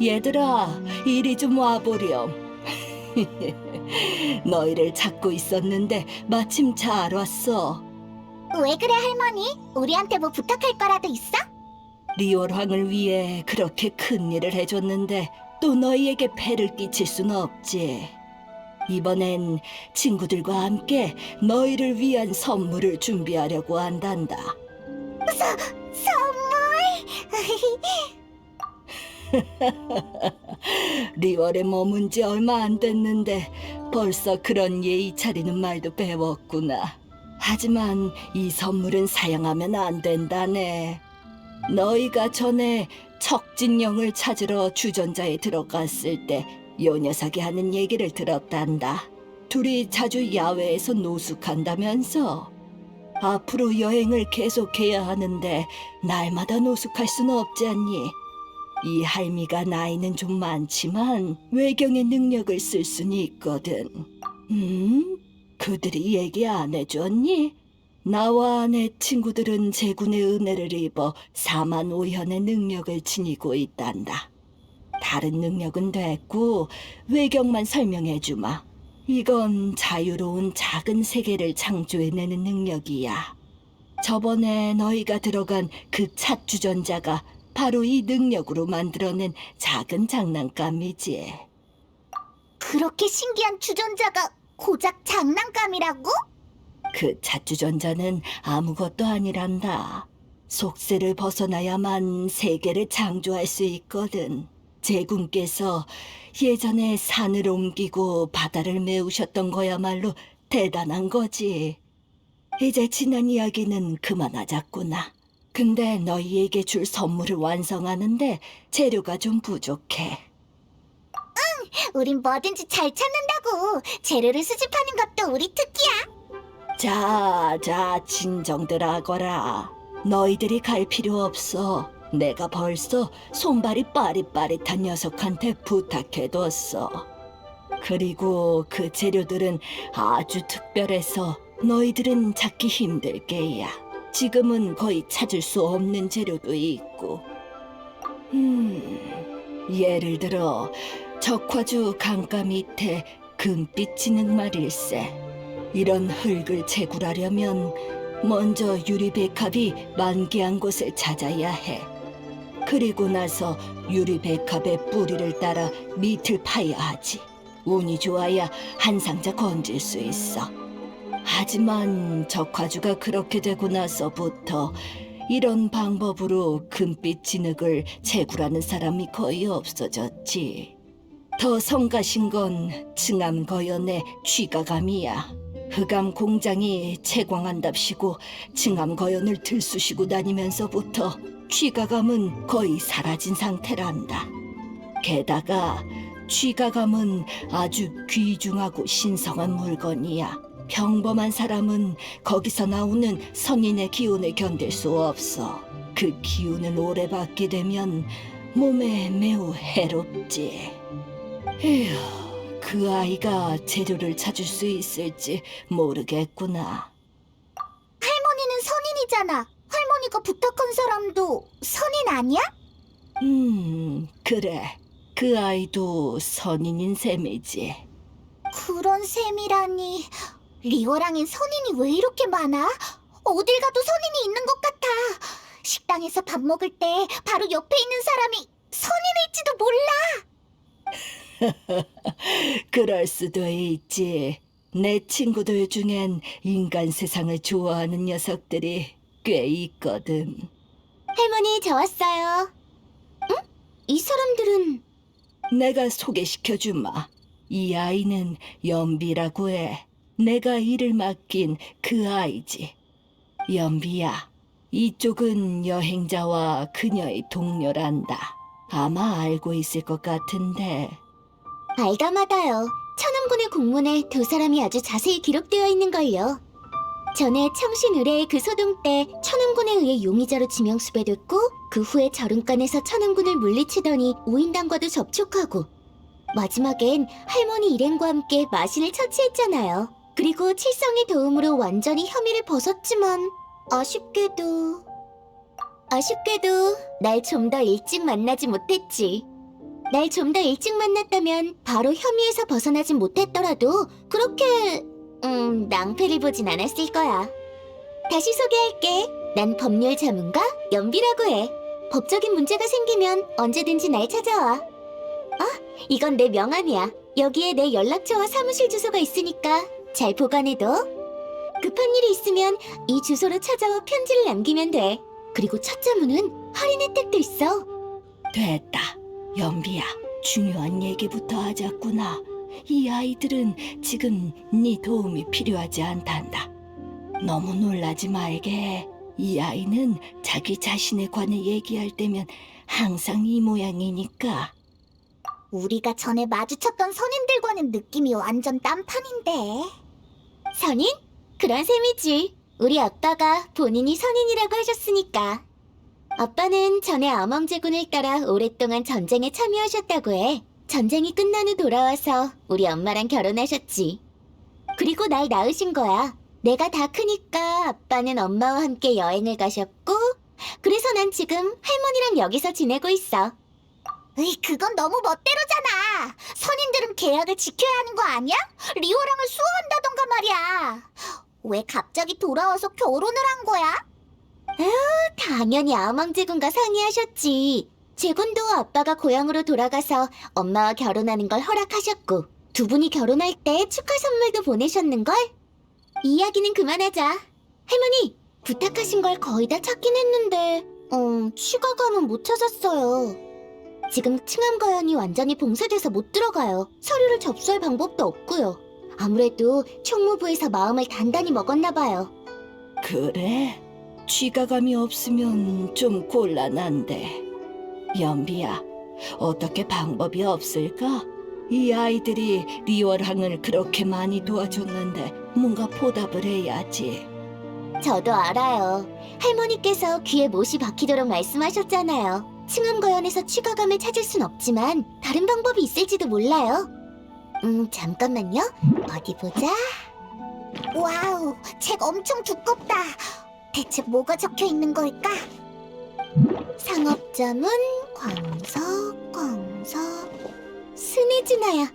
얘들아, 이리 좀 와보렴. 너희를 찾고 있었는데 마침 잘 왔어. 왜 그래, 할머니? 우리한테 뭐 부탁할 거라도 있어? 리월황을 위해 그렇게 큰 일을 해줬는데 또 너희에게 폐를 끼칠 수는 없지. 이번엔 친구들과 함께 너희를 위한 선물을 준비하려고 한단다. 선물? 리월에 머문 지 얼마 안 됐는데 벌써 그런 예의 차리는 말도 배웠구나. 하지만 이 선물은 사용하면 안 된다네. 너희가 전에 척진영을 찾으러 주전자에 들어갔을 때 요 녀석이 하는 얘기를 들었단다. 둘이 자주 야외에서 노숙한다면서. 앞으로 여행을 계속해야 하는데 날마다 노숙할 수는 없지 않니? 이 할미가 나이는 좀 많지만 외경의 능력을 쓸 수는 있거든. 그들이 얘기 안 해줬니? 나와 내 친구들은 제군의 은혜를 입어 사만오현의 능력을 지니고 있단다. 다른 능력은 됐고 외경만 설명해주마. 이건 자유로운 작은 세계를 창조해내는 능력이야. 저번에 너희가 들어간 그 찻주전자가 바로 이 능력으로 만들어낸 작은 장난감이지. 그렇게 신기한 주전자가 고작 장난감이라고? 그 찻주전자는 아무것도 아니란다. 속세를 벗어나야만 세계를 창조할 수 있거든. 제군께서 예전에 산을 옮기고 바다를 메우셨던 거야말로 대단한 거지. 이제 지난 이야기는 그만하자꾸나. 근데 너희에게 줄 선물을 완성하는데 재료가 좀 부족해. 우린 뭐든지 잘 찾는다고. 재료를 수집하는 것도 우리 특기야. 자, 진정들 하거라. 너희들이 갈 필요 없어. 내가 벌써 손발이 빠릿빠릿한 녀석한테 부탁해뒀어. 그리고 그 재료들은 아주 특별해서 너희들은 찾기 힘들 게야. 지금은 거의 찾을 수 없는 재료도 있고. 예를 들어 적화주 강가 밑에 금빛 진흙 말일세. 이런 흙을 채굴하려면 먼저 유리백합이 만개한 곳을 찾아야 해. 그리고 나서 유리백합의 뿌리를 따라 밑을 파야 하지. 운이 좋아야 한 상자 건질 수 있어. 하지만 적화주가 그렇게 되고 나서부터 이런 방법으로 금빛 진흙을 채굴하는 사람이 거의 없어졌지. 더 성가신 건 층암거연의 취가감이야. 흑암 공장이 채광한답시고 층암거연을 들쑤시고 다니면서부터 취가감은 거의 사라진 상태란다. 게다가 취가감은 아주 귀중하고 신성한 물건이야. 평범한 사람은 거기서 나오는 성인의 기운을 견딜 수 없어. 그 기운을 오래 받게 되면 몸에 매우 해롭지. 에휴, 그 아이가 재료를 찾을 수 있을지 모르겠구나. 할머니는 선인이잖아. 할머니가 부탁한 사람도 선인 아니야? 그래. 그 아이도 선인인 셈이지. 그런 셈이라니. 리워랑엔 선인이 왜 이렇게 많아? 어딜 가도 선인이 있는 것 같아. 식당에서 밥 먹을 때 바로 옆에 있는 사람이 선인일지도 몰라. 그럴 수도 있지. 내 친구들 중엔 인간 세상을 좋아하는 녀석들이 꽤 있거든. 할머니, 저 왔어요. 응? 이 사람들은... 내가 소개시켜주마. 이 아이는 연비라고 해. 내가 일을 맡긴 그 아이지. 연비야, 이쪽은 여행자와 그녀의 동료란다. 아마 알고 있을 것 같은데. 알다마다요. 천음군의 공문에 두 사람이 아주 자세히 기록되어 있는걸요. 전에 청신 의뢰의 그 소동 때 천음군에 의해 용의자로 지명수배됐고, 그 후에 저름간에서 천음군을 물리치더니 우인당과도 접촉하고, 마지막엔 할머니 일행과 함께 마신을 처치했잖아요. 그리고 칠성의 도움으로 완전히 혐의를 벗었지만 아쉽게도 날 좀 더 일찍 만나지 못했지. 날 좀 더 일찍 만났다면 바로 혐의에서 벗어나진 못했더라도 그렇게 낭패를 보진 않았을 거야. 다시 소개할게. 난 법률 자문가 연비라고 해. 법적인 문제가 생기면 언제든지 날 찾아와. 이건 내 명함이야. 여기에 내 연락처와 사무실 주소가 있으니까 잘 보관해둬. 급한 일이 있으면 이 주소로 찾아와 편지를 남기면 돼. 그리고 첫 자문은 할인 혜택도 있어. 됐다. 연비야, 중요한 얘기부터 하자꾸나. 이 아이들은 지금 네 도움이 필요하지 않단다. 너무 놀라지 말게. 이 아이는 자기 자신에 관해 얘기할 때면 항상 이 모양이니까. 우리가 전에 마주쳤던 선임들과는 느낌이 완전 딴판인데. 선임? 그런 셈이지. 우리 아빠가 본인이 선임이라고 하셨으니까. 아빠는 전에 암왕제군을 따라 오랫동안 전쟁에 참여하셨다고 해. 전쟁이 끝난 후 돌아와서 우리 엄마랑 결혼하셨지. 그리고 날 낳으신 거야. 내가 다 크니까 아빠는 엄마와 함께 여행을 가셨고, 그래서 난 지금 할머니랑 여기서 지내고 있어. 으이, 그건 너무 멋대로잖아. 선임들은 계약을 지켜야 하는 거 아니야? 리오랑을 수호한다던가 말이야. 왜 갑자기 돌아와서 결혼을 한 거야? 당연히 암왕제군과 상의하셨지. 제군도 아빠가 고향으로 돌아가서 엄마와 결혼하는 걸 허락하셨고, 두 분이 결혼할 때 축하 선물도 보내셨는걸? 이야기는 그만하자. 할머니, 부탁하신 걸 거의 다 찾긴 했는데 취가감은 못 찾았어요. 지금 층암과연이 완전히 봉쇄돼서 못 들어가요. 서류를 접수할 방법도 없고요. 아무래도 총무부에서 마음을 단단히 먹었나 봐요. 그래? 취가감이 없으면 좀 곤란한데. 연비야, 어떻게 방법이 없을까? 이 아이들이 리월항을 그렇게 많이 도와줬는데 뭔가 보답을 해야지. 저도 알아요. 할머니께서 귀에 못이 박히도록 말씀하셨잖아요. 층암과연에서 취가감을 찾을 순 없지만 다른 방법이 있을지도 몰라요. 잠깐만요. 어디 보자. 와우, 책 엄청 두껍다. 대체 뭐가 적혀 있는 걸까? 상업자문, 광석, 스네즈나야.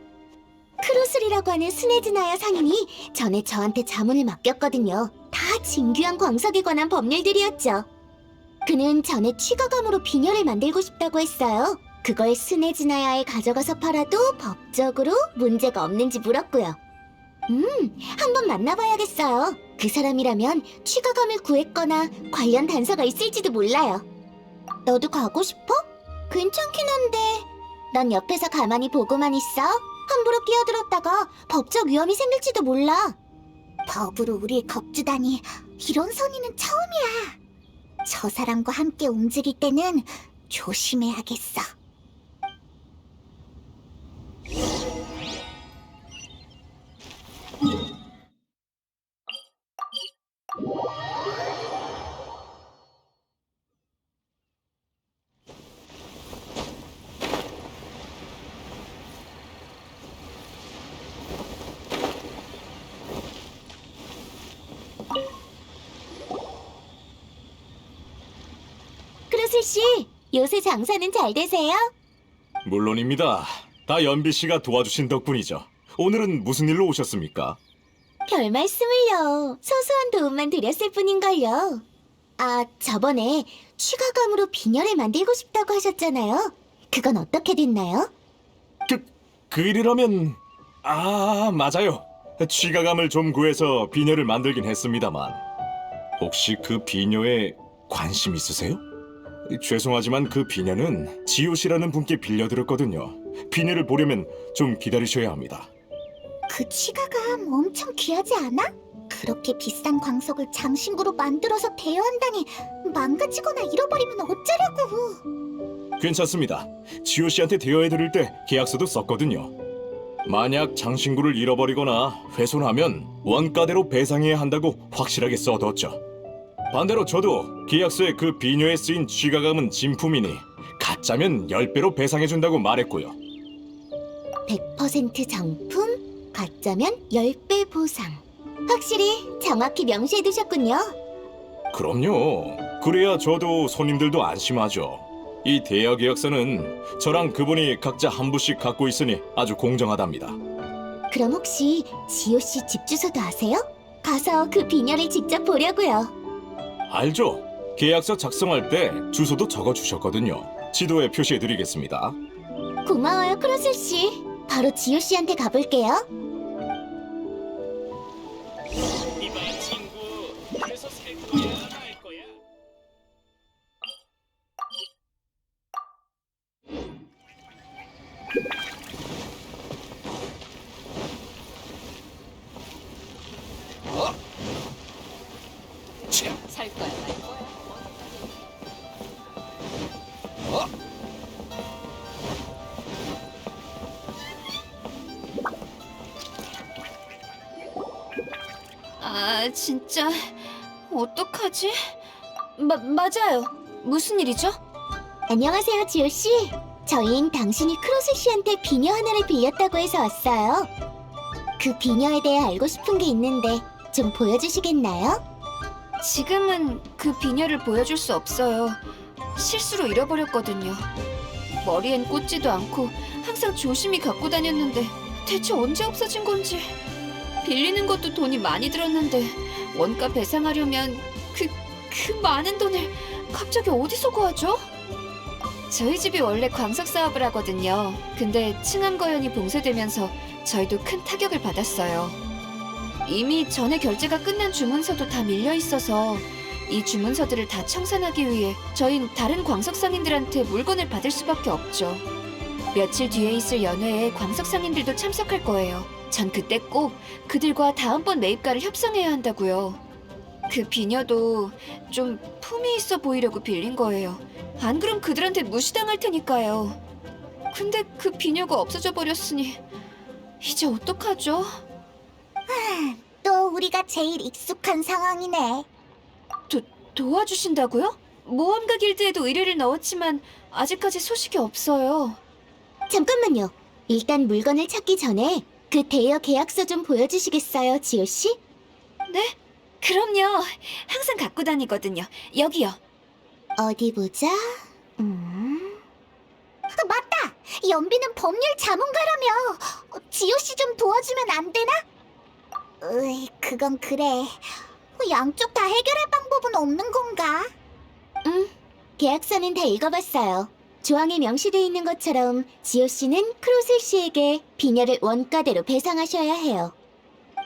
크로슬이라고 하는 스네즈나야 상인이 전에 저한테 자문을 맡겼거든요. 다 진귀한 광석에 관한 법률들이었죠. 그는 전에 취가감으로 비녀를 만들고 싶다고 했어요. 그걸 스네즈나야에 가져가서 팔아도 법적으로 문제가 없는지 물었고요. 한번 만나봐야겠어요. 그 사람이라면 취가감을 구했거나 관련 단서가 있을지도 몰라요. 너도 가고 싶어? 괜찮긴 한데 난 옆에서 가만히 보고만 있어. 함부로 끼어들었다가 법적 위험이 생길지도 몰라. 법으로 우릴 겁주다니, 이런 선의는 처음이야. 저 사람과 함께 움직일 때는 조심해야겠어. 크루슬 씨, 요새 장사는 잘 되세요? 물론입니다. 다 연비 씨가 도와주신 덕분이죠. 오늘은 무슨 일로 오셨습니까? 별 말씀을요. 소소한 도움만 드렸을 뿐인걸요. 저번에 취가감으로 비녀를 만들고 싶다고 하셨잖아요. 그건 어떻게 됐나요? 그 일이라면... 맞아요. 취가감을 좀 구해서 비녀를 만들긴 했습니다만, 혹시 그 비녀에 관심 있으세요? 죄송하지만 그 비녀는 지호 씨라는 분께 빌려들었거든요. 비녀를 보려면 좀 기다리셔야 합니다. 그 취가감 엄청 귀하지 않아? 그렇게 비싼 광석을 장신구로 만들어서 대여한다니, 망가지거나 잃어버리면 어쩌려고. 괜찮습니다. 지호 씨한테 대여해드릴 때 계약서도 썼거든요. 만약 장신구를 잃어버리거나 훼손하면 원가대로 배상해야 한다고 확실하게 써뒀죠. 반대로 저도 계약서에 그 비녀에 쓰인 취가감은 진품이니 가짜면 10배로 배상해준다고 말했고요. 100% 정품, 가짜면 10배 보상. 확실히 정확히 명시해두셨군요. 그럼요. 그래야 저도 손님들도 안심하죠. 이 대여 계약서는 저랑 그분이 각자 한 부씩 갖고 있으니 아주 공정하답니다. 그럼 혹시 지호 씨 집 주소도 아세요? 가서 그 비녀를 직접 보려고요. 알죠? 계약서 작성할 때 주소도 적어주셨거든요. 지도에 표시해드리겠습니다. 고마워요, 크로슬 씨. 바로 지호 씨한테 가볼게요. 이봐 친구, 그래서 살 거야 말 거야? 살 거야, 말 거야. 아, 진짜 어떡하지? 맞아요. 무슨 일이죠? 안녕하세요, 지호 씨. 저흰 당신이 크로슬 씨한테 비녀 하나를 빌렸다고 해서 왔어요. 그 비녀에 대해 알고 싶은 게 있는데 좀 보여주시겠나요? 지금은 그 비녀를 보여줄 수 없어요. 실수로 잃어버렸거든요. 머리엔 꽂지도 않고 항상 조심히 갖고 다녔는데 대체 언제 없어진 건지. 빌리는 것도 돈이 많이 들었는데 원가 배상하려면 그 많은 돈을 갑자기 어디서 구하죠? 저희 집이 원래 광석 사업을 하거든요. 근데 층암거연이 봉쇄되면서 저희도 큰 타격을 받았어요. 이미 전에 결제가 끝난 주문서도 다 밀려 있어서 이 주문서들을 다 청산하기 위해 저흰 다른 광석 상인들한테 물건을 받을 수밖에 없죠. 며칠 뒤에 있을 연회에 광석 상인들도 참석할 거예요. 전 그때 꼭 그들과 다음번 매입가를 협상해야 한다고요. 그 비녀도 좀 품이 있어 보이려고 빌린 거예요. 안 그럼 그들한테 무시당할 테니까요. 근데 그 비녀가 없어져 버렸으니 이제 어떡하죠? 또 우리가 제일 익숙한 상황이네. 도와주신다고요? 모험가 길드에도 의뢰를 넣었지만 아직까지 소식이 없어요. 잠깐만요. 일단 물건을 찾기 전에 그 대여 계약서 좀 보여주시겠어요, 지호 씨? 네? 그럼요. 항상 갖고 다니거든요. 여기요. 어디 보자. 맞다! 연비는 법률 자문가라며! 지호 씨 좀 도와주면 안 되나? 그건 그래. 양쪽 다 해결할 방법은 없는 건가? 계약서는 다 읽어봤어요. 조항에 명시돼 있는 것처럼 지호 씨는 크로슬 씨에게 비녀를 원가대로 배상하셔야 해요.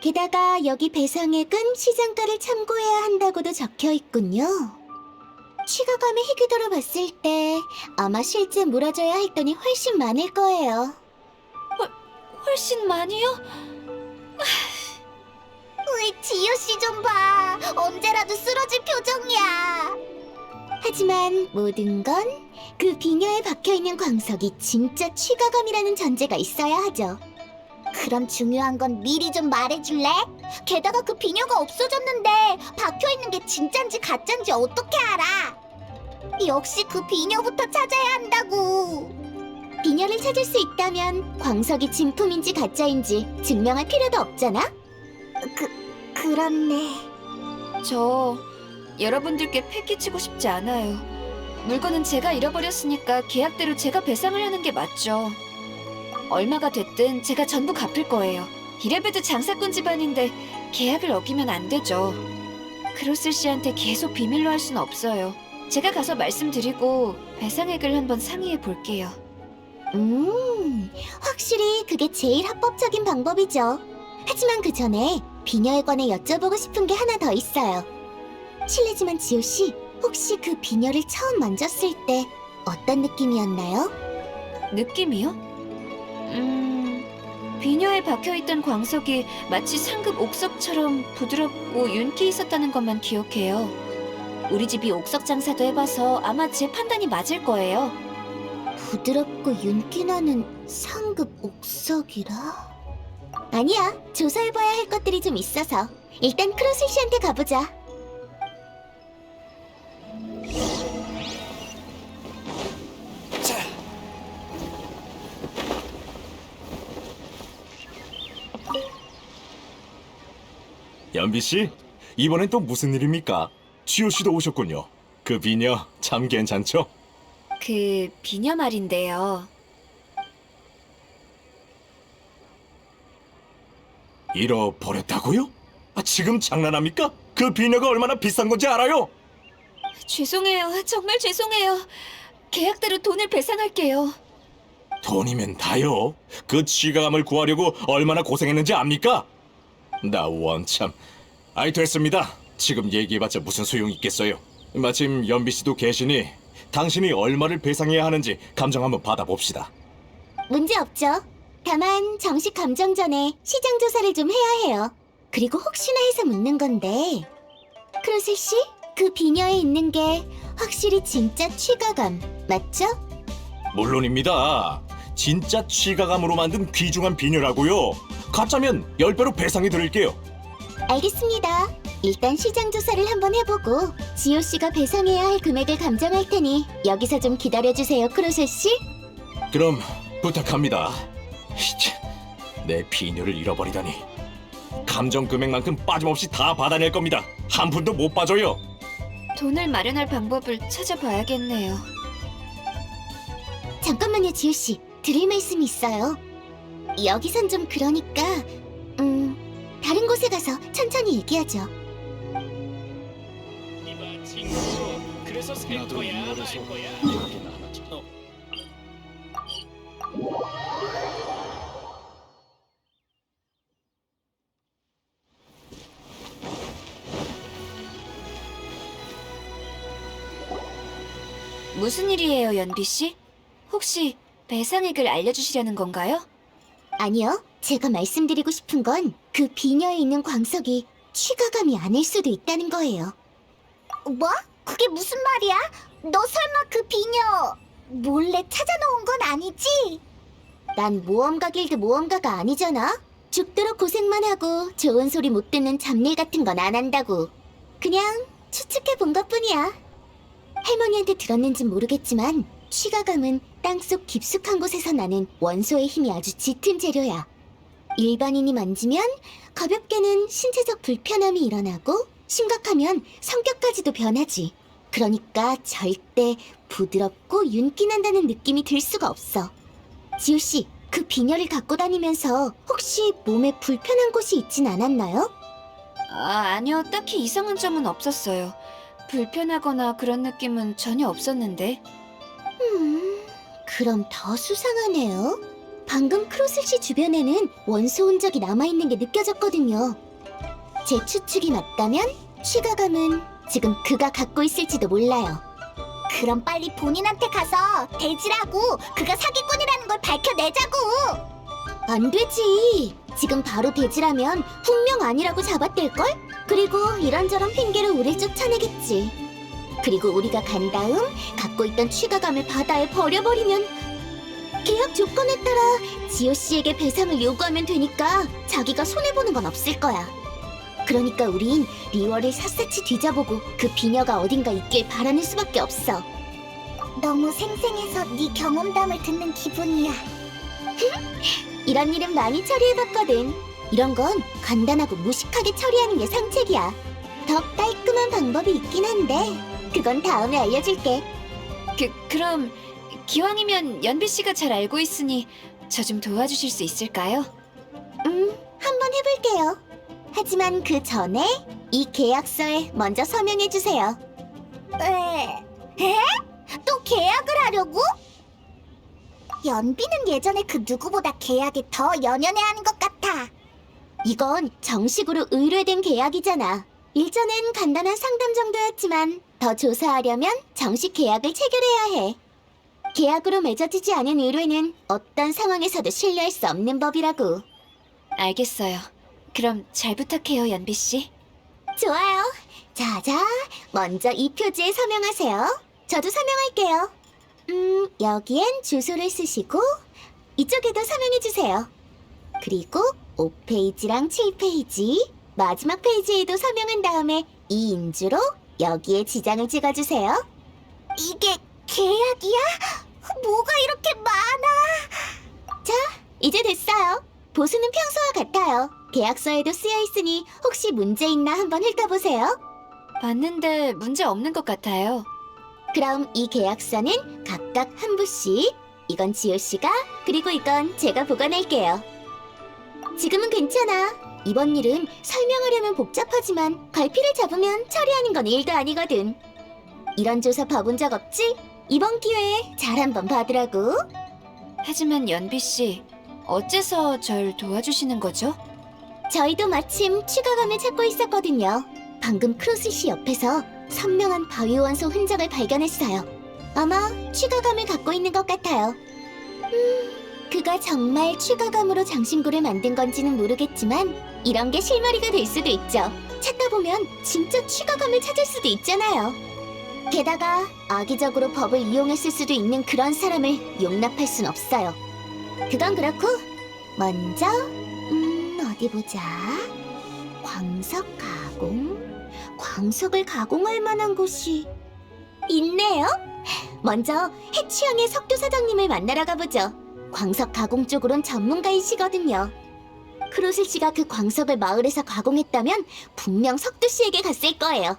게다가 여기 배상액은 시장가를 참고해야 한다고도 적혀 있군요. 취가감의 희귀도로 봤을 때 아마 실제 물어줘야 할 돈이 훨씬 많을 거예요. 훨씬 많이요? 지효 씨 좀 봐. 언제라도 쓰러질 표정이야. 하지만 모든 건 그 비녀에 박혀있는 광석이 진짜 취가감이라는 전제가 있어야 하죠. 그럼 중요한 건 미리 좀 말해줄래? 게다가 그 비녀가 없어졌는데 박혀있는 게 진짠지 가짠지 어떻게 알아? 역시 그 비녀부터 찾아야 한다고. 비녀를 찾을 수 있다면 광석이 진품인지 가짜인지 증명할 필요도 없잖아? 그렇네. 저 여러분들께 패기치고 싶지 않아요. 물건은 제가 잃어버렸으니까 계약대로 제가 배상을 하는 게 맞죠. 얼마가 됐든 제가 전부 갚을 거예요. 이래봬도 장사꾼 집안인데 계약을 어기면 안 되죠. 크로슬 씨한테 계속 비밀로 할 순 없어요. 제가 가서 말씀드리고 배상액을 한번 상의해 볼게요. 확실히 그게 제일 합법적인 방법이죠. 하지만 그 전에 비녀에 관해 여쭤보고 싶은 게 하나 더 있어요. 실례지만 지호 씨, 혹시 그 비녀를 처음 만졌을 때 어떤 느낌이었나요? 느낌이요? 비녀에 박혀있던 광석이 마치 상급 옥석처럼 부드럽고 윤기 있었다는 것만 기억해요. 우리 집이 옥석 장사도 해봐서 아마 제 판단이 맞을 거예요. 부드럽고 윤기 나는 상급 옥석이라? 아니야, 조사해봐야 할 것들이 좀 있어서 일단 크로슬 씨한테 가보자. 연비 씨, 이번엔 또 무슨 일입니까? 지호 씨도 오셨군요. 그 비녀 참 괜찮죠? 그 비녀 말인데요. 잃어버렸다고요? 지금 장난합니까? 그 비녀가 얼마나 비싼 건지 알아요? 죄송해요. 정말 죄송해요. 계약대로 돈을 배상할게요. 돈이면 다요. 그 취가감을 구하려고 얼마나 고생했는지 압니까? 나 원참. 아이 됐습니다. 지금 얘기해봤자 무슨 소용이 있겠어요. 마침 연비 씨도 계시니 당신이 얼마를 배상해야 하는지 감정 한번 받아봅시다. 문제 없죠. 다만 정식 감정 전에 시장 조사를 좀 해야 해요. 그리고 혹시나 해서 묻는 건데, 크로셀 씨, 그 비녀에 있는 게 확실히 진짜 취가감 맞죠? 물론입니다. 진짜 취가감으로 만든 귀중한 비녀라고요. 가짜면 10배로 배상해 드릴게요. 알겠습니다. 일단 시장 조사를 한번 해보고 지호 씨가 배상해야 할 금액을 감정할 테니 여기서 좀 기다려주세요, 크로셀 씨. 그럼 부탁합니다. 내 비녀를 잃어버리다니. 감정 금액만큼 빠짐없이 다 받아낼 겁니다. 한 푼도 못 빠져요. 돈을 마련할 방법을 찾아봐야겠네요. 잠깐만요, 지호 씨. 드릴 말씀이 있어요. 여기선 좀 그러니까, 다른 곳에 가서 천천히 얘기하죠. 이봐 친구, 그래서 살 거야 말 거야? 어, 무슨 일이에요, 연비 씨? 혹시 배상액을 알려주시려는 건가요? 아니요, 제가 말씀드리고 싶은 건 그 비녀에 있는 광석이 취가감이 아닐 수도 있다는 거예요. 뭐? 그게 무슨 말이야? 너 설마 그 비녀 몰래 찾아놓은 건 아니지? 난 모험가 길드 모험가가 아니잖아. 죽도록 고생만 하고 좋은 소리 못 듣는 잡일 같은 건 안 한다고. 그냥 추측해 본 것뿐이야. 할머니한테 들었는진 모르겠지만 취가감은 땅속 깊숙한 곳에서 나는 원소의 힘이 아주 짙은 재료야. 일반인이 만지면 가볍게는 신체적 불편함이 일어나고 심각하면 성격까지도 변하지. 그러니까 절대 부드럽고 윤기 난다는 느낌이 들 수가 없어. 지호 씨, 그 비녀를 갖고 다니면서 혹시 몸에 불편한 곳이 있진 않았나요? 아니요. 딱히 이상한 점은 없었어요. 불편하거나 그런 느낌은 전혀 없었는데. 그럼 더 수상하네요. 방금 크로슬 씨 주변에는 원소 흔적이 남아있는 게 느껴졌거든요. 제 추측이 맞다면 취가감은 지금 그가 갖고 있을지도 몰라요. 그럼 빨리 본인한테 가서 대지라고 그가 사기꾼이라는 걸 밝혀내자고. 안 되지. 지금 바로 대지라면 분명 아니라고 잡아댈걸? 그리고 이런저런 핑계로 우릴 쫓아내겠지. 그리고 우리가 간 다음 갖고 있던 취가감을 바다에 버려버리면 계약 조건에 따라 지호 씨에게 배상을 요구하면 되니까 자기가 손해보는 건 없을 거야. 그러니까 우린 리월을 샅샅이 뒤져보고 그 비녀가 어딘가 있길 바라는 수밖에 없어. 너무 생생해서 네 경험담을 듣는 기분이야. 이런 일은 많이 처리해봤거든. 이런 건 간단하고 무식하게 처리하는 게 상책이야. 더 깔끔한 방법이 있긴 한데 그건 다음에 알려줄게. 그럼 기왕이면 연비 씨가 잘 알고 있으니 저 좀 도와주실 수 있을까요? 한번 해볼게요. 하지만 그 전에 이 계약서에 먼저 서명해주세요. 에? 또 계약을 하려고? 연비는 예전에 그 누구보다 계약에 더 연연해하는 것 같아. 이건 정식으로 의뢰된 계약이잖아. 일전엔 간단한 상담 정도였지만 더 조사하려면 정식 계약을 체결해야 해. 계약으로 맺어지지 않은 의뢰는 어떤 상황에서도 신뢰할 수 없는 법이라고. 알겠어요. 그럼 잘 부탁해요, 연비 씨. 좋아요. 자자, 먼저 이 표지에 서명하세요. 저도 서명할게요. 여기엔 주소를 쓰시고 이쪽에도 서명해주세요. 그리고 5페이지랑 7페이지, 마지막 페이지에도 서명한 다음에 이 인주로 여기에 지장을 찍어주세요. 이게 계약이야? 뭐가 이렇게 많아? 자, 이제 됐어요. 보수는 평소와 같아요. 계약서에도 쓰여 있으니 혹시 문제 있나 한번 훑어보세요. 봤는데 문제 없는 것 같아요. 그럼 이 계약서는 각각 한 부씩. 이건 지호 씨가, 그리고 이건 제가 보관할게요. 지금은 괜찮아. 이번 일은 설명하려면 복잡하지만 갈피를 잡으면 처리하는 건 일도 아니거든. 이런 조사 봐본 적 없지? 이번 기회에 잘 한번 봐두라고. 하지만 연비 씨, 어째서 절 도와주시는 거죠? 저희도 마침 추가감을 찾고 있었거든요. 방금 크로스 씨 옆에서 선명한 바위원소 흔적을 발견했어요. 아마 추가감을 갖고 있는 것 같아요. 그가 정말 추가감으로 장신구를 만든 건지는 모르겠지만 이런 게 실마리가 될 수도 있죠. 찾다 보면 진짜 추가감을 찾을 수도 있잖아요. 게다가 악의적으로 법을 이용했을 수도 있는 그런 사람을 용납할 순 없어요. 그건 그렇고 먼저 어디 보자. 광석 가공? 광석을 가공할 만한 곳이 있네요. 먼저 해취형의 석도 사장님을 만나러 가보죠. 광석 가공 쪽으론 전문가이시거든요. 크로슬 씨가 그 광석을 마을에서 가공했다면 분명 석도 씨에게 갔을 거예요.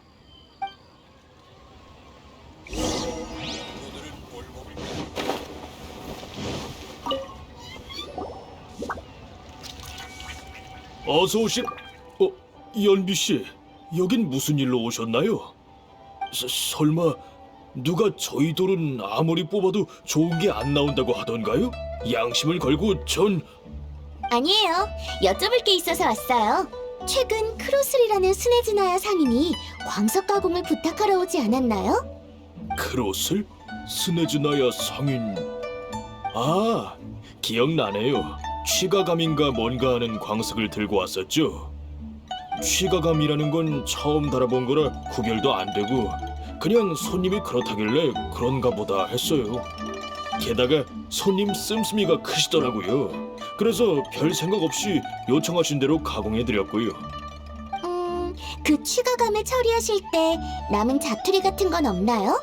어서 오신. 연비 씨, 여긴 무슨 일로 오셨나요? 설마 누가 저희 돌은 아무리 뽑아도 좋은 게 안 나온다고 하던가요? 양심을 걸고 전 아니에요. 여쭤볼 게 있어서 왔어요. 최근 크로슬이라는 스네즈나야 상인이 광석 가공을 부탁하러 오지 않았나요? 크로슬? 스네즈나야 상인. 아, 기억나네요. 취가감인가 뭔가 하는 광석을 들고 왔었죠. 취가감이라는 건 처음 달아본 거라 구별도 안 되고 그냥 손님이 그렇다길래 그런가 보다 했어요. 게다가 손님 씀씀이가 크시더라고요. 그래서 별 생각 없이 요청하신 대로 가공해드렸고요. 그 추가감을 처리하실 때 남은 자투리 같은 건 없나요?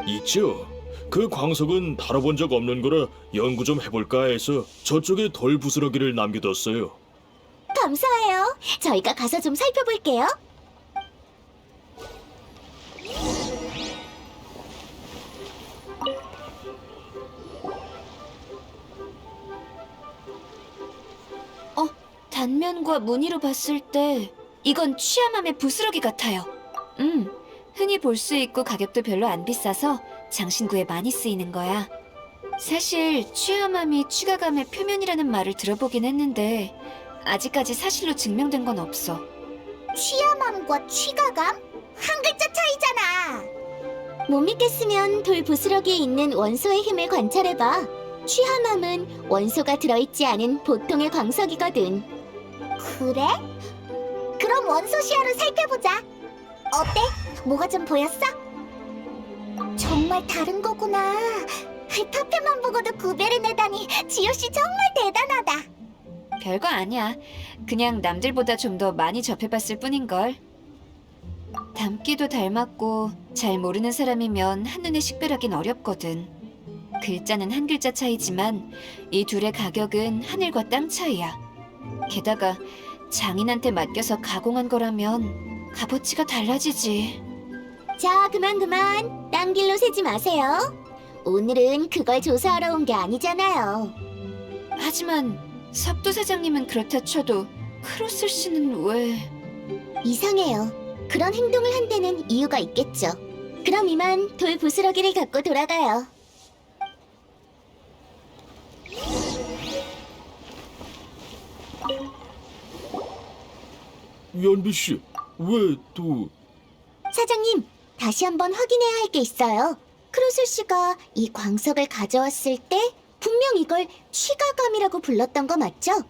있죠. 그 광석은 다뤄본 적 없는 거라 연구 좀 해볼까 해서 저쪽에 돌 부스러기를 남겨뒀어요. 감사해요. 저희가 가서 좀 살펴볼게요. 단면과 무늬로 봤을 때 이건 취하맘의 부스러기 같아요. 흔히 볼 수 있고 가격도 별로 안 비싸서 장신구에 많이 쓰이는 거야. 사실 취하맘이 취가감의 표면이라는 말을 들어보긴 했는데 아직까지 사실로 증명된 건 없어. 취하맘과 취가감? 한 글자 차이잖아. 못 믿겠으면 돌 부스러기에 있는 원소의 힘을 관찰해봐. 취하맘은 원소가 들어있지 않은 보통의 광석이거든. 그래? 그럼 원소 시야로 살펴보자. 어때? 뭐가 좀 보였어? 정말 다른 거구나. 표면만 보고도 구별을 내다니 지효씨 정말 대단하다. 별거 아니야. 그냥 남들보다 좀 더 많이 접해봤을 뿐인걸. 닮기도 닮았고 잘 모르는 사람이면 한눈에 식별하긴 어렵거든. 글자는 한 글자 차이지만 이 둘의 가격은 하늘과 땅 차이야. 게다가 장인한테 맡겨서 가공한 거라면 값어치가 달라지지. 자, 그만. 딴 길로 새지 마세요. 오늘은 그걸 조사하러 온 게 아니잖아요. 하지만 석도 사장님은 그렇다 쳐도 크로슬 씨는 왜... 이상해요. 그런 행동을 한 데는 이유가 있겠죠. 그럼 이만 돌 부스러기를 갖고 돌아가요. 연비 씨, 왜 또... 사장님, 다시 한번 확인해야 할 게 있어요. 크로슬 씨가 이 광석을 가져왔을 때 분명 이걸 취가감이라고 불렀던 거 맞죠?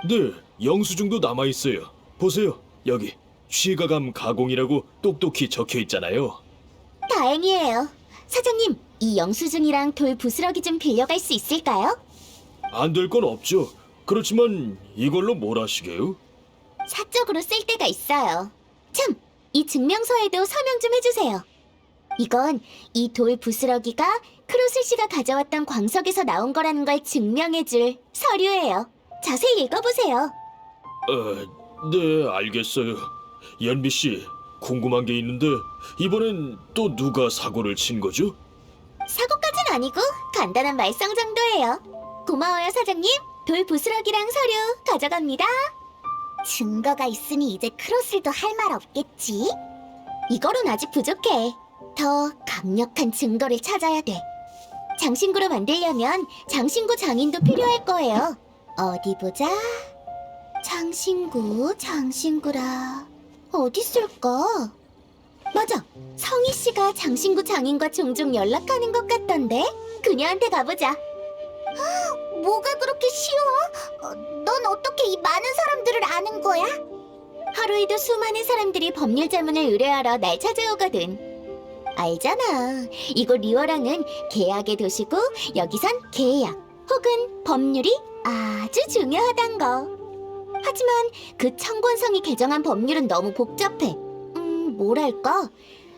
네, 영수증도 남아있어요. 보세요, 여기 취가감 가공이라고 똑똑히 적혀 있잖아요. 다행이에요. 사장님, 이 영수증이랑 돌 부스러기 좀 빌려갈 수 있을까요? 안 될 건 없죠. 그렇지만 이걸로 뭘 하시게요? 사적으로 쓸 때가 있어요. 참, 이 증명서에도 서명 좀 해주세요. 이건 이 돌 부스러기가 크로슬 씨가 가져왔던 광석에서 나온 거라는 걸 증명해줄 서류예요. 자세히 읽어보세요. 네, 알겠어요. 연비 씨, 궁금한 게 있는데 이번엔 또 누가 사고를 친 거죠? 사고까진 아니고 간단한 말썽 정도예요. 고마워요, 사장님. 돌 부스러기랑 서류 가져갑니다. 증거가 있으니 이제 크로슬도 할 말 없겠지? 이거론 아직 부족해. 더 강력한 증거를 찾아야 돼. 장신구로 만들려면 장신구 장인도 필요할 거예요. 어디 보자. 장신구라. 어디 있을까? 맞아. 성희 씨가 장신구 장인과 종종 연락하는 것 같던데. 그녀한테 가보자. 뭐가 그렇게 쉬워? 넌 어떻게 이 많은 사람들을 아는 거야? 하루에도 수많은 사람들이 법률 자문을 의뢰하러 날 찾아오거든. 알잖아. 이곳 리워랑은 계약의 도시고 여기선 계약 혹은 법률이 아주 중요하단 거. 하지만 그 청권성이 개정한 법률은 너무 복잡해. 뭐랄까?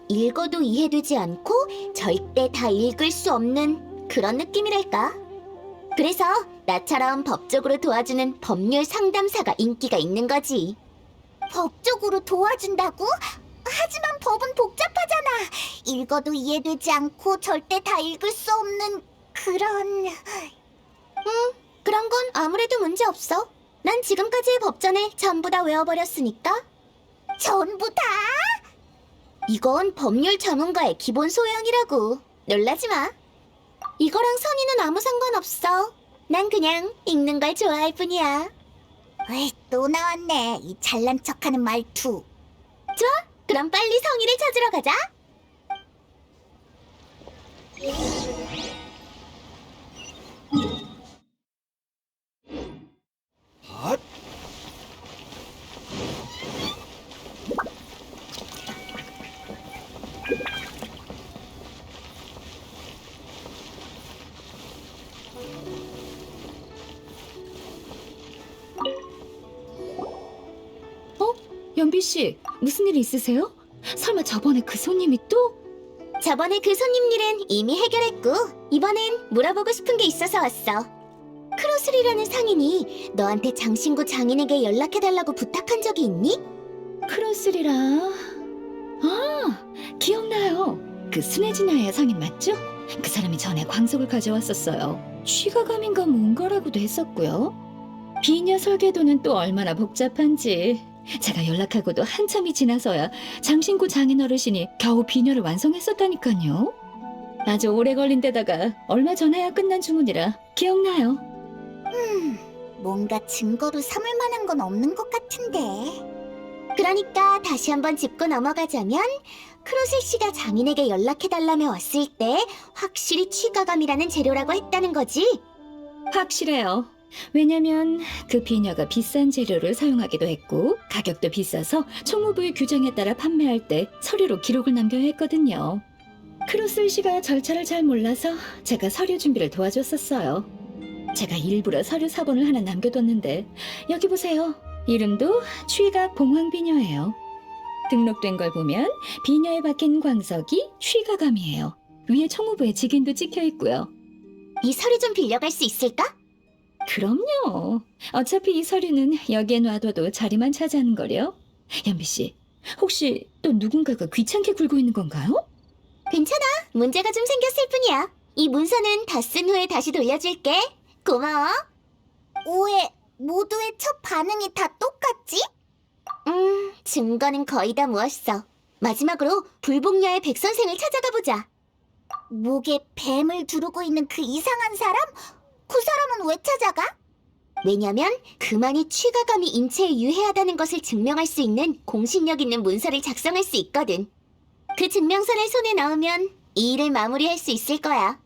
읽어도 이해되지 않고 절대 다 읽을 수 없는 그런 느낌이랄까? 그래서 나처럼 법적으로 도와주는 법률 상담사가 인기가 있는 거지. 법적으로 도와준다고? 하지만 법은 복잡하잖아. 읽어도 이해되지 않고 절대 다 읽을 수 없는 그런... 그런 건 아무래도 문제 없어. 난 지금까지의 법전을 전부 다 외워버렸으니까. 전부 다? 이건 법률 전문가의 기본 소양이라고. 놀라지 마. 이거랑 선의는 아무 상관없어. 난 그냥 읽는 걸 좋아할 뿐이야. 에이, 또 나왔네. 이 잘난 척하는 말투. 좋아, 그럼 빨리 성의를 찾으러 가자. 연비 씨, 무슨 일 있으세요? 설마 저번에 그 손님이 또? 저번에 그 손님 일은 이미 해결했고 이번엔 물어보고 싶은 게 있어서 왔어. 크로슬이라는 상인이 너한테 장신구 장인에게 연락해달라고 부탁한 적이 있니? 크로스리라. 아, 기억나요. 그 스네지나의 상인 맞죠? 그 사람이 전에 광석을 가져왔었어요. 취가감인가 뭔가라고도 했었고요. 비녀 설계도는 또 얼마나 복잡한지. 제가 연락하고도 한참이 지나서야 장신구 장인 어르신이 겨우 비녀를 완성했었다니까요. 아주 오래 걸린 데다가 얼마 전에야 끝난 주문이라 기억나요. 뭔가 증거로 삼을 만한 건 없는 것 같은데. 그러니까 다시 한번 짚고 넘어가자면 크로슬 씨가 장인에게 연락해달라며 왔을 때 확실히 취가감이라는 재료라고 했다는 거지? 확실해요. 왜냐면 그 비녀가 비싼 재료를 사용하기도 했고 가격도 비싸서 총무부의 규정에 따라 판매할 때 서류로 기록을 남겨야 했거든요. 크로슬 씨가 절차를 잘 몰라서 제가 서류 준비를 도와줬었어요. 제가 일부러 서류 사본을 하나 남겨뒀는데 여기 보세요. 이름도 취각 봉황비녀예요. 등록된 걸 보면 비녀에 박힌 광석이 취가감이에요. 위에 총무부의 직인도 찍혀 있고요. 이 서류 좀 빌려갈 수 있을까? 그럼요. 어차피 이 서류는 여기에 놔둬도 자리만 차지하는 거래요. 연비 씨, 혹시 또 누군가가 귀찮게 굴고 있는 건가요? 괜찮아. 문제가 좀 생겼을 뿐이야. 이 문서는 다 쓴 후에 다시 돌려줄게. 고마워. 왜 모두의 첫 반응이 다 똑같지? 증거는 거의 다 모았어. 마지막으로 불복녀의 백선생을 찾아가 보자. 목에 뱀을 두르고 있는 그 이상한 사람? 그 사람은 왜 찾아가? 왜냐면 그만이 취가감이 인체에 유해하다는 것을 증명할 수 있는 공신력 있는 문서를 작성할 수 있거든. 그 증명서를 손에 넣으면 이 일을 마무리할 수 있을 거야.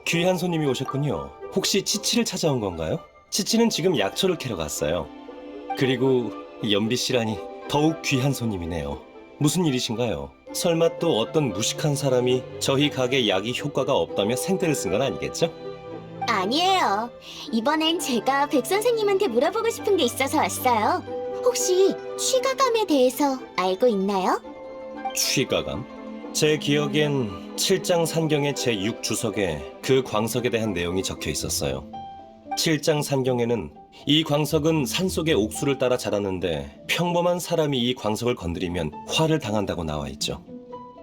귀한 손님이 오셨군요. 혹시 치치를 찾아온 건가요? 치치는 지금 약초를 캐러 갔어요. 그리고 연비 씨라니 더욱 귀한 손님이네요. 무슨 일이신가요? 설마 또 어떤 무식한 사람이 저희 가게 약이 효과가 없다며 생떼를 쓴 건 아니겠죠? 아니에요. 이번엔 제가 백 선생님한테 물어보고 싶은 게 있어서 왔어요. 혹시 취가감에 대해서 알고 있나요? 취가감? 제 기억엔 7장 산경의 제6주석에 그 광석에 대한 내용이 적혀 있었어요. 7장 산경에는 이 광석은 산속의 옥수를 따라 자랐는데 평범한 사람이 이 광석을 건드리면 화를 당한다고 나와 있죠.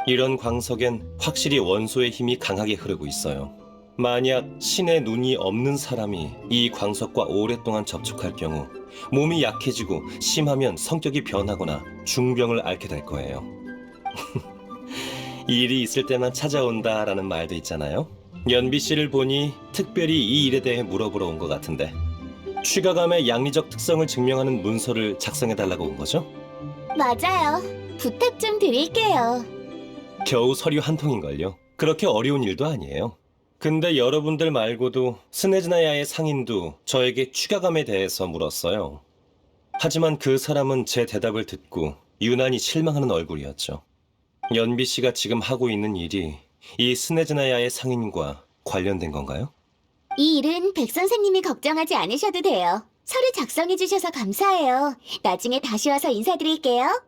이런 광석엔 확실히 원소의 힘이 강하게 흐르고 있어요. 만약 신의 눈이 없는 사람이 이 광석과 오랫동안 접촉할 경우 몸이 약해지고 심하면 성격이 변하거나 중병을 앓게 될 거예요. 일이 있을 때만 찾아온다라는 말도 있잖아요. 연비 씨를 보니 특별히 이 일에 대해 물어보러 온 것 같은데 취가감의 양리적 특성을 증명하는 문서를 작성해달라고 온 거죠? 맞아요. 부탁 좀 드릴게요. 겨우 서류 한 통인걸요. 그렇게 어려운 일도 아니에요. 근데 여러분들 말고도 스네즈나야의 상인도 저에게 취가감에 대해서 물었어요. 하지만 그 사람은 제 대답을 듣고 유난히 실망하는 얼굴이었죠. 연비 씨가 지금 하고 있는 일이 이 스네즈나야의 상인과 관련된 건가요? 이 일은 백 선생님이 걱정하지 않으셔도 돼요. 서류 작성해 주셔서 감사해요. 나중에 다시 와서 인사드릴게요.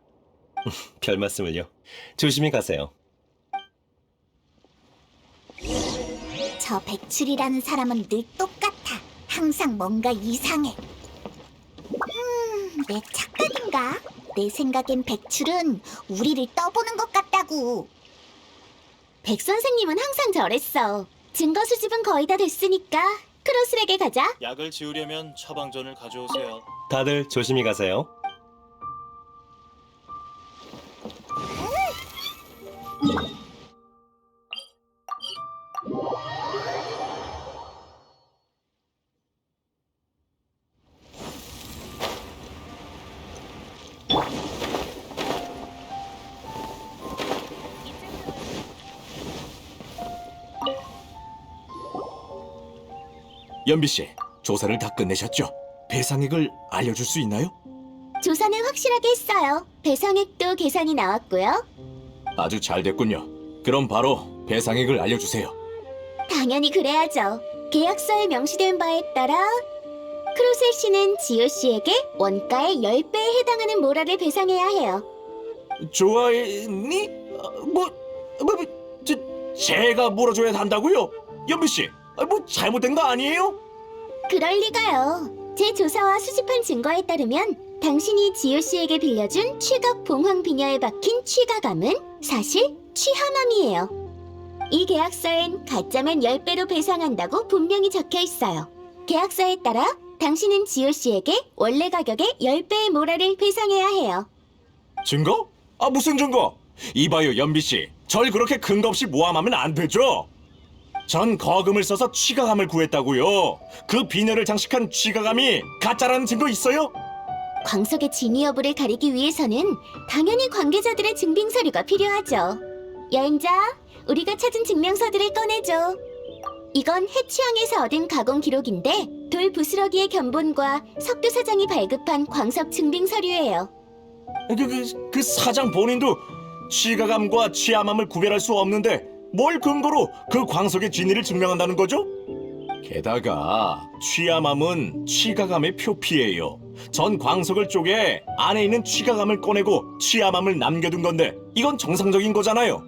별 말씀을요. 조심히 가세요. 저 백출이라는 사람은 늘 똑같아. 항상 뭔가 이상해. 내 착각인가? 내 생각엔 백출은 우리를 떠보는 것 같다고. 백 선생님은 항상 저랬어. 증거 수집은 거의 다 됐으니까 크로스렉에 가자. 약을 지우려면 처방전을 가져오세요. 다들 조심히 가세요. 연비 씨, 조사를 다 끝내셨죠? 배상액을 알려줄 수 있나요? 조사는 확실하게 했어요. 배상액도 계산이 나왔고요. 아주 잘 됐군요. 그럼 바로 배상액을 알려주세요. 당연히 그래야죠. 계약서에 명시된 바에 따라 크로셀 씨는 지오 씨에게 원가의 10배에 해당하는 모라를 배상해야 해요. 좋아했니? 제가 물어줘야 한다고요? 연비 씨, 뭐 잘못된 거 아니에요? 그럴 리가요. 제 조사와 수집한 증거에 따르면 당신이 지오 씨에게 빌려준 취각 봉황 비녀에 박힌 취가감은 사실 취하남이에요. 이 계약서엔 가짜면 10배로 배상한다고 분명히 적혀 있어요. 계약서에 따라 당신은 지오 씨에게 원래 가격의 10배의 모라를 배상해야 해요. 증거? 무슨 증거? 이봐요, 연비 씨. 절 그렇게 근거 없이 모함하면 안 되죠? 전 거금을 써서 취가감을 구했다고요. 그 비녀를 장식한 취가감이 가짜라는 증거 있어요? 광석의 진위 여부를 가리기 위해서는 당연히 관계자들의 증빙 서류가 필요하죠. 여행자, 우리가 찾은 증명서들을 꺼내줘. 이건 해취항에서 얻은 가공 기록인데 돌 부스러기의 견본과 석두 사장이 발급한 광석 증빙 서류예요. 그 사장 본인도 취가감과 취함함을 구별할 수 없는데 뭘 근거로 그 광석의 진위를 증명한다는 거죠? 게다가 취함함은 취가감의 표피예요. 전 광석을 쪼개 안에 있는 취가감을 꺼내고 취함함을 남겨둔 건데 이건 정상적인 거잖아요.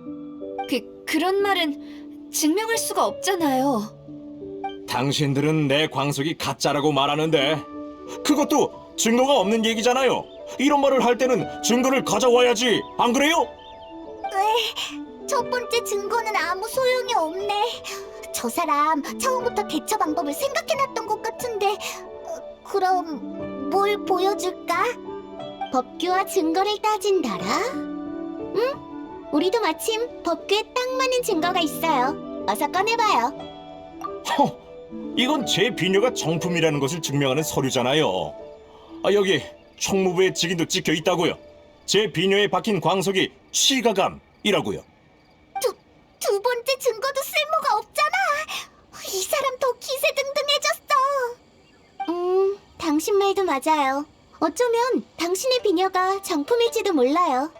그런 말은 증명할 수가 없잖아요. 당신들은 내 광석이 가짜라고 말하는데 그것도 증거가 없는 얘기잖아요. 이런 말을 할 때는 증거를 가져와야지, 안 그래요? 첫 번째 증거는 아무 소용이 없네. 저 사람 처음부터 대처 방법을 생각해놨던 것 같은데. 그럼 뭘 보여줄까? 법규와 증거를 따진다라? 응? 우리도 마침 법규에 딱 맞는 증거가 있어요. 어서 꺼내봐요. 이건 제 비녀가 정품이라는 것을 증명하는 서류잖아요. 여기 총무부의 직인도 찍혀 있다고요. 제 비녀에 박힌 광석이 취가감이라고요. 두 번째 증거도 쓸모가 없잖아. 이 사람 더 기세등등해졌어. 당신 말도 맞아요. 어쩌면 당신의 비녀가 정품일지도 몰라요.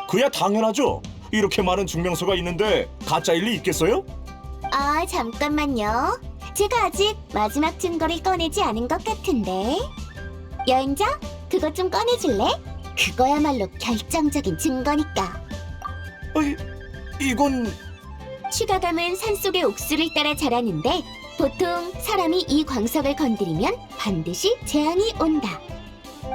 그야 당연하죠. 이렇게 많은 증명서가 있는데 가짜일 리 있겠어요? 아, 잠깐만요. 제가 아직 마지막 증거를 꺼내지 않은 것 같은데. 여행자, 그것 좀 꺼내줄래? 그거야말로 결정적인 증거니까. 이건 취가감은 산속의 옥수를 따라 자라는데 보통 사람이 이 광석을 건드리면 반드시 재앙이 온다.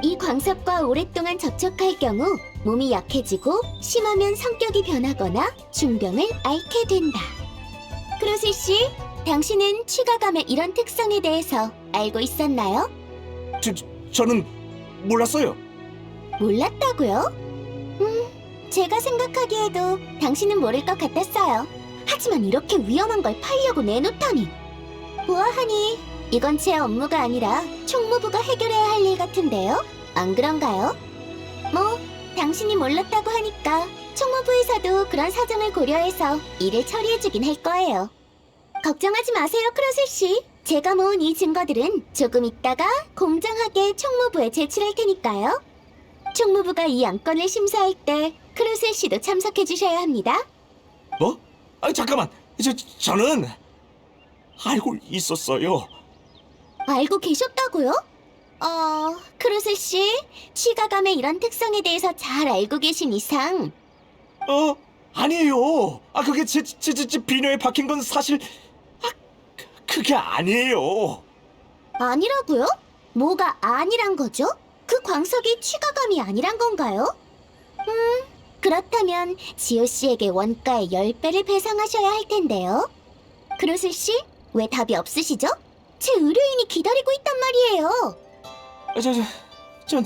이 광석과 오랫동안 접촉할 경우 몸이 약해지고 심하면 성격이 변하거나 중병을 앓게 된다. 크로스 씨, 당신은 취가감의 이런 특성에 대해서 알고 있었나요? 저는 몰랐어요. 몰랐다고요? 제가 생각하기에도 당신은 모를 것 같았어요. 하지만 이렇게 위험한 걸 팔려고 내놓다니. 보아하니 이건 제 업무가 아니라 총무부가 해결해야 할 일 같은데요? 안 그런가요? 뭐, 당신이 몰랐다고 하니까 총무부에서도 그런 사정을 고려해서 일을 처리해주긴 할 거예요. 걱정하지 마세요, 크로슬 씨. 제가 모은 이 증거들은 조금 있다가 공정하게 총무부에 제출할 테니까요. 총무부가 이 안건을 심사할 때 크로슬 씨도 참석해 주셔야 합니다. 뭐? 잠깐만. 저는 알고 있었어요. 알고 계셨다고요? 크로슬 씨, 취가감의 이런 특성에 대해서 잘 알고 계신 이상 아니에요. 그게 제 비녀에 박힌 건 사실 그게 아니에요. 아니라고요? 뭐가 아니란 거죠? 그 광석이 취가감이 아니란 건가요? 그렇다면 지호 씨에게 원가의 10배를 배상하셔야 할 텐데요. 크로슬 씨, 왜 답이 없으시죠? 제 의뢰인이 기다리고 있단 말이에요. 전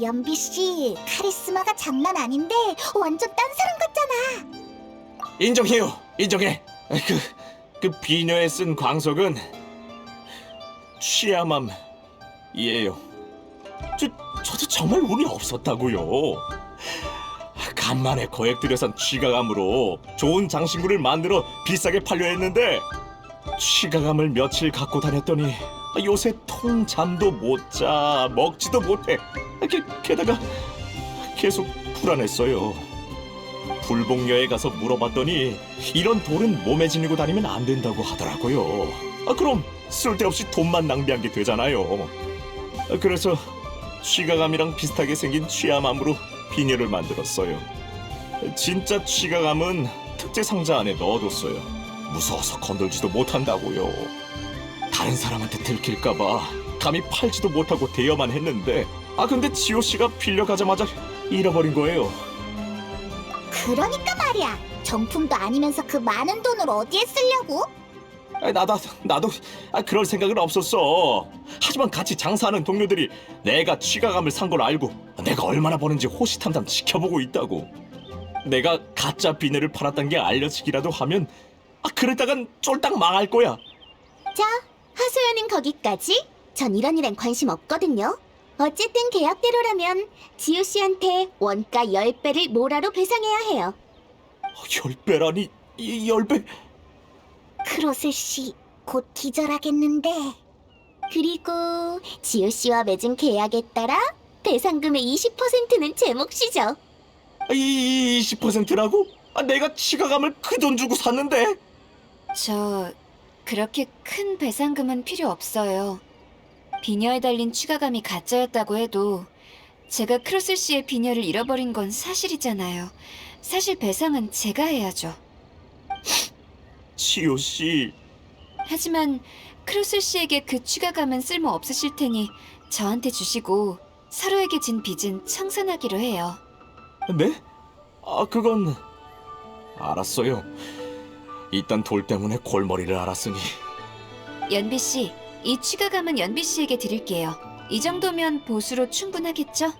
연비 씨, 카리스마가 장난 아닌데 완전 딴 사람 같잖아. 인정해요. 인정해. 그 비녀에 쓴 광석은 취야맘이에요. 저도 정말 운이 없었다고요. 간만에 거액 들여산 취가감으로 좋은 장신구를 만들어 비싸게 팔려 했는데 취가감을 며칠 갖고 다녔더니 요새 통 잠도 못 자, 먹지도 못해. 게다가 계속 불안했어요. 불복녀에 가서 물어봤더니 이런 돌은 몸에 지니고 다니면 안 된다고 하더라고요. 그럼 쓸데없이 돈만 낭비한 게 되잖아요. 그래서 취가감이랑 비슷하게 생긴 취야맘으로 비녀를 만들었어요. 진짜 취가감은 특제 상자 안에 넣어뒀어요. 무서워서 건들지도 못한다고요. 다른 사람한테 들킬까봐 감히 팔지도 못하고 대여만 했는데 근데 지호 씨가 빌려가자마자 잃어버린 거예요. 그러니까 말이야. 정품도 아니면서 그 많은 돈을 어디에 쓰려고? 나도 그럴 생각은 없었어. 하지만 같이 장사하는 동료들이 내가 취가감을 산 걸 알고 내가 얼마나 버는지 호시탐탐 지켜보고 있다고. 내가 가짜 비늘을 팔았단 게 알려지기라도 하면 그랬다간 쫄딱 망할 거야. 자, 하소연은 거기까지. 전 이런 일엔 관심 없거든요. 어쨌든 계약대로라면 지우 씨한테 원가 10배를 모라로 배상해야 해요. 10배라니, 10배? 크로슬 씨, 곧 기절하겠는데. 그리고 지우 씨와 맺은 계약에 따라 배상금의 20%는 제 몫이죠. 20%라고? 내가 취가감을 그 돈 주고 샀는데. 그렇게 큰 배상금은 필요 없어요. 비녀에 달린 취가감이 가짜였다고 해도 제가 크로슬 씨의 비녀를 잃어버린 건 사실이잖아요. 사실 배상은 제가 해야죠. 지호 씨. 하지만 크로슬 씨에게 그 취가감은 쓸모 없으실 테니 저한테 주시고 서로에게 진 빚은 청산하기로 해요. 네? 그건 알았어요. 일단 돌 때문에 골머리를 앓았으니. 연비 씨, 이 취가감은 연비 씨에게 드릴게요. 이 정도면 보수로 충분하겠죠?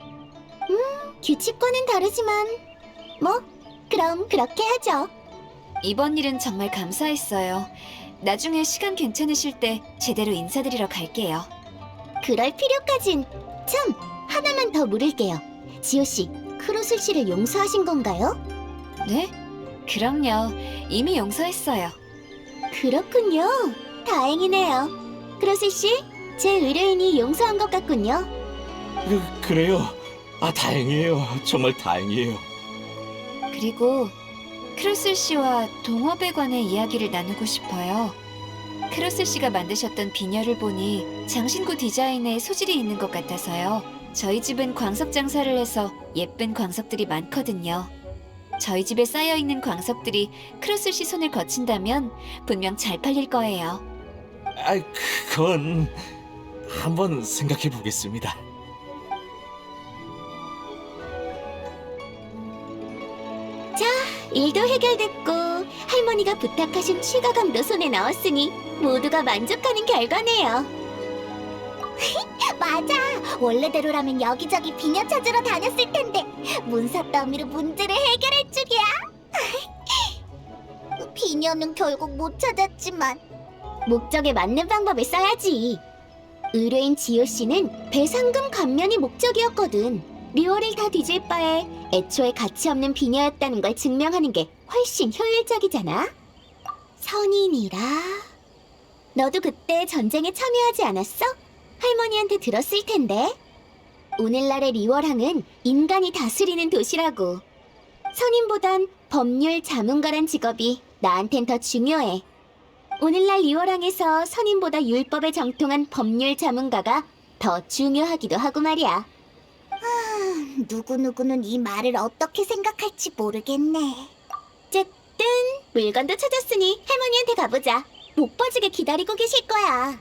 규칙과는 다르지만 그럼 그렇게 하죠. 이번 일은 정말 감사했어요. 나중에 시간 괜찮으실 때 제대로 인사드리러 갈게요. 그럴 필요까진. 참, 하나만 더 물을게요. 지호 씨, 크로슬 씨를 용서하신 건가요? 네? 그럼요. 이미 용서했어요. 그렇군요. 다행이네요. 크로슬 씨, 제 의뢰인이 용서한 것 같군요. 그래요. 아, 다행이에요. 정말 다행이에요. 그리고 크루슬 씨와 동업에 관해 이야기를 나누고 싶어요. 크루슬 씨가 만드셨던 비녀를 보니 장신구 디자인에 소질이 있는 것 같아서요. 저희 집은 광석 장사를 해서 예쁜 광석들이 많거든요. 저희 집에 쌓여있는 광석들이 크루슬 씨 손을 거친다면 분명 잘 팔릴 거예요. 아, 그건 한번 생각해 보겠습니다. 일도 해결됐고 할머니가 부탁하신 취가감도 손에 넣었으니 모두가 만족하는 결과네요. 맞아. 원래대로라면 여기저기 비녀 찾으러 다녔을 텐데 문서 더미로 문제를 해결할 줄이야. 비녀는 결국 못 찾았지만 목적에 맞는 방법을 써야지. 의뢰인 지효 씨는 배상금 감면이 목적이었거든. 리월을 다 뒤질 바에 애초에 가치 없는 비녀였다는 걸 증명하는 게 훨씬 효율적이잖아. 선인이라. 너도 그때 전쟁에 참여하지 않았어? 할머니한테 들었을 텐데. 오늘날의 리월항은 인간이 다스리는 도시라고. 선인보단 법률 자문가란 직업이 나한텐 더 중요해. 오늘날 리월항에서 선인보다 율법에 정통한 법률 자문가가 더 중요하기도 하고 말이야. 누구누구는 이 말을 어떻게 생각할지 모르겠네. 어쨌든 물건도 찾았으니 할머니한테 가보자. 못 빠지게 기다리고 계실 거야.